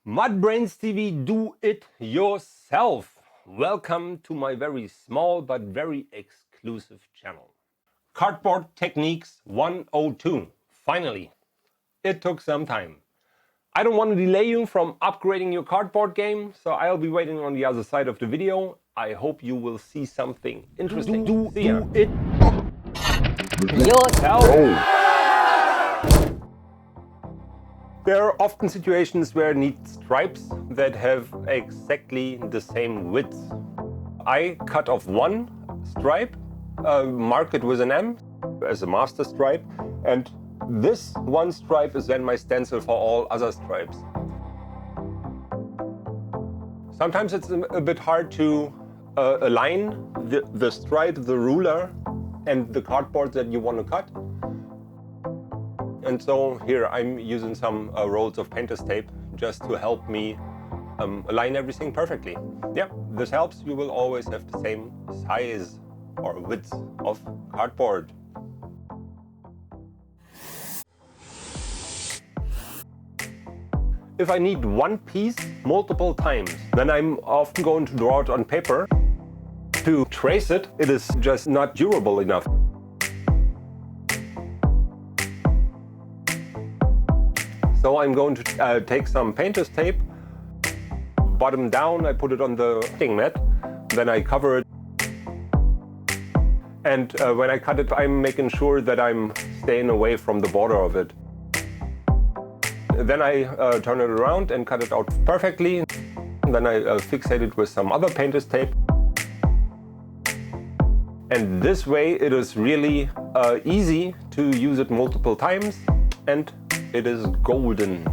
MudbrainsTV, do it yourself. Welcome to my very small but very exclusive channel. Cardboard Techniques 102. Finally, it took some time. I don't want to delay you from upgrading your cardboard game, so I'll be waiting on the other side of the video. I hope you will see something interesting. Do it yourself. There are often situations where I need stripes that have exactly the same width. I cut off one stripe, mark it with an M as a master stripe, and this one stripe is then my stencil for all other stripes. Sometimes it's a bit hard to align the stripe, the ruler, and the cardboard that you want to cut. And so here I'm using some rolls of painter's tape just to help me align everything perfectly. Yeah, this helps. You will always have the same size or width of cardboard. If I need one piece multiple times, then I'm often going to draw it on paper. To trace it, it is just not durable enough. So I'm going to take some painter's tape, bottom down, I put it on the cutting mat, then I cover it. And when I cut it, I'm making sure that I'm staying away from the border of it. Then I turn it around and cut it out perfectly. Then I fixate it with some other painter's tape. And this way it is really easy to use it multiple times, and it is golden.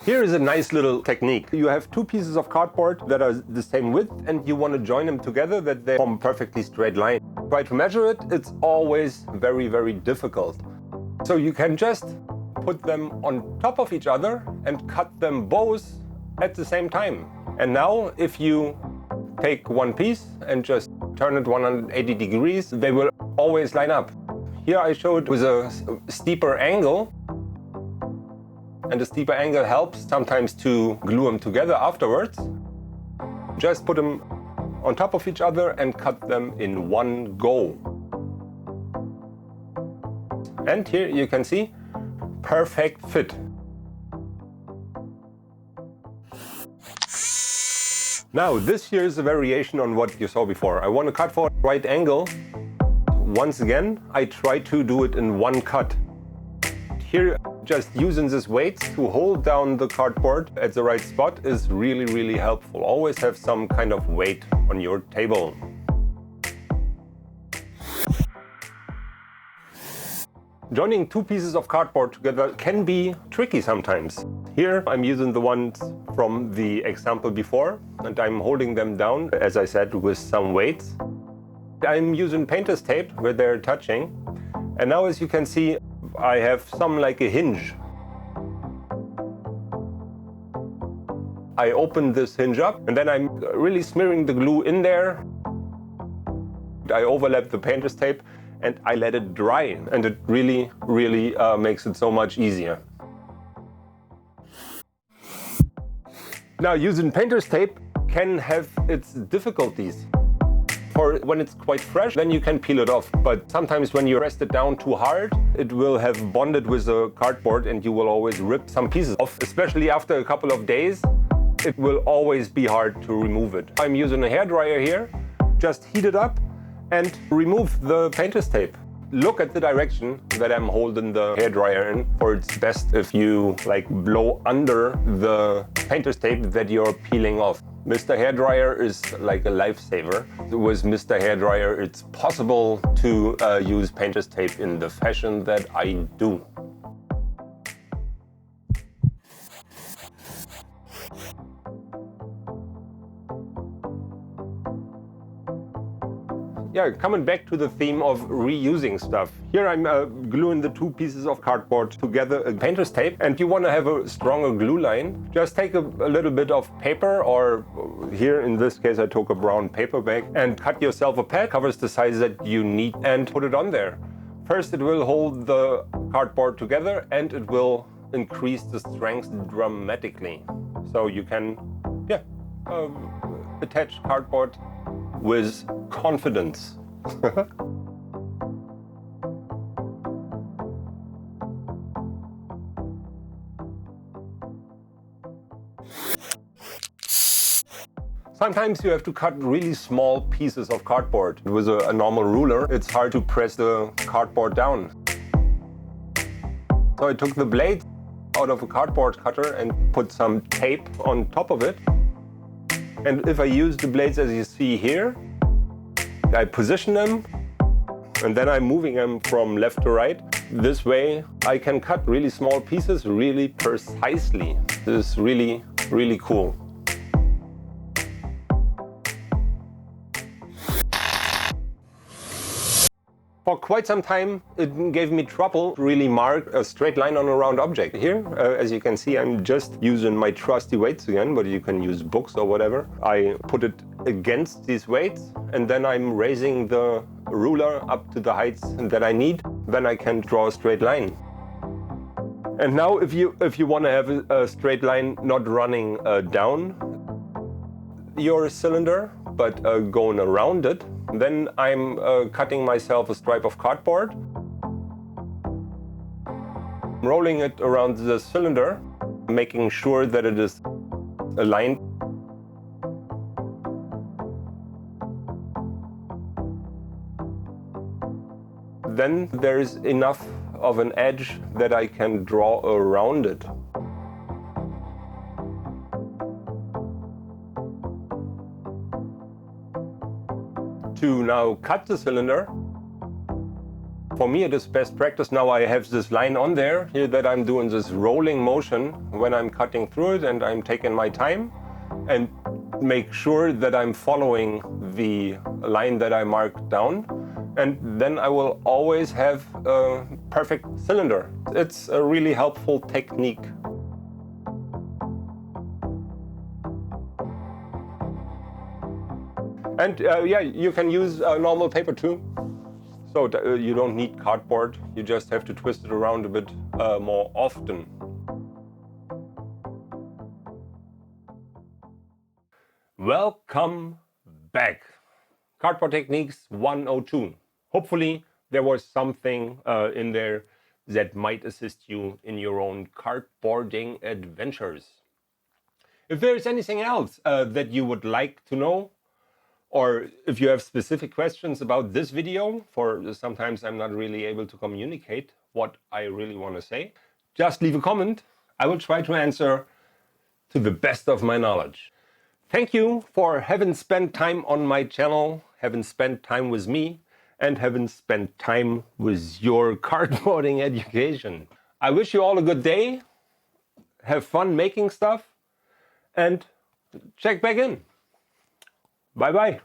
Here is a nice little technique. You have two pieces of cardboard that are the same width and you want to join them together that they form a perfectly straight line. Try to measure it, it's always very, very difficult. So you can just put them on top of each other and cut them both at the same time. And now if you take one piece and just turn it 180 degrees, they will always line up. Here I showed with a steeper angle, and a steeper angle helps sometimes to glue them together afterwards. Just put them on top of each other and cut them in one go. And here you can see, perfect fit. Now, this here is a variation on what you saw before. I want to cut for a right angle. Once again, I try to do it in one cut. Here, just using this weight to hold down the cardboard at the right spot is really, really helpful. Always have some kind of weight on your table. Joining two pieces of cardboard together can be tricky sometimes. Here I'm using the ones from the example before, and I'm holding them down, as I said, with some weights. I'm using painter's tape where they're touching, and now as you can see, I have some like a hinge. I open this hinge up, and then I'm really smearing the glue in there. I overlap the painter's tape and I let it dry, and it really, really makes it so much easier. Now, using painter's tape can have its difficulties. For when it's quite fresh, then you can peel it off. But sometimes when you press it down too hard, it will have bonded with the cardboard and you will always rip some pieces off. Especially after a couple of days, it will always be hard to remove it. I'm using a hairdryer here. Just heat it up and remove the painter's tape. Look at the direction that I'm holding the hairdryer in, for it's best if you like blow under the painter's tape that you're peeling off. Mr. Hairdryer is like a lifesaver. With Mr. Hairdryer, it's possible to use painter's tape in the fashion that I do. yeah, coming back to the theme of reusing stuff. Here I'm gluing the two pieces of cardboard together, a painter's tape, and you want to have a stronger glue line. Just take a little bit of paper, or here in this case I took a brown paper bag, and cut yourself a pad, covers the size that you need, and put it on there. First it will hold the cardboard together and it will increase the strength dramatically. So you can, yeah, attach cardboard with confidence. Sometimes you have to cut really small pieces of cardboard. With a normal ruler, it's hard to press the cardboard down. So I took the blade out of a cardboard cutter and put some tape on top of it. And if I use the blades as you see here, I position them and then I'm moving them from left to right. This way I can cut really small pieces really precisely. This is really, really cool. For quite some time, it gave me trouble to really mark a straight line on a round object. Here, as you can see, I'm just using my trusty weights again, but you can use books or whatever. I put it against these weights, and then I'm raising the ruler up to the heights that I need. Then I can draw a straight line. And now, if you want to have a straight line not running down your cylinder, but going around it, then I'm cutting myself a stripe of cardboard, rolling it around the cylinder, making sure that it is aligned. Then there is enough of an edge that I can draw around it. To now cut the cylinder, for me it is best practice. Now I have this line on there here that I'm doing this rolling motion when I'm cutting through it, and I'm taking my time and make sure that I'm following the line that I marked down, and then I will always have a perfect cylinder. It's a really helpful technique. And yeah, you can use normal paper too. So you don't need cardboard. You just have to twist it around a bit more often. Welcome back. Cardboard Techniques 102. Hopefully there was something in there that might assist you in your own cardboarding adventures. If there is anything else that you would like to know, or if you have specific questions about this video, for sometimes I'm not really able to communicate what I really want to say, just leave a comment. I will try to answer to the best of my knowledge. Thank you for having spent time on my channel, having spent time with me, and having spent time with your cardboarding education. I wish you all a good day, have fun making stuff, and check back in. Bye-bye.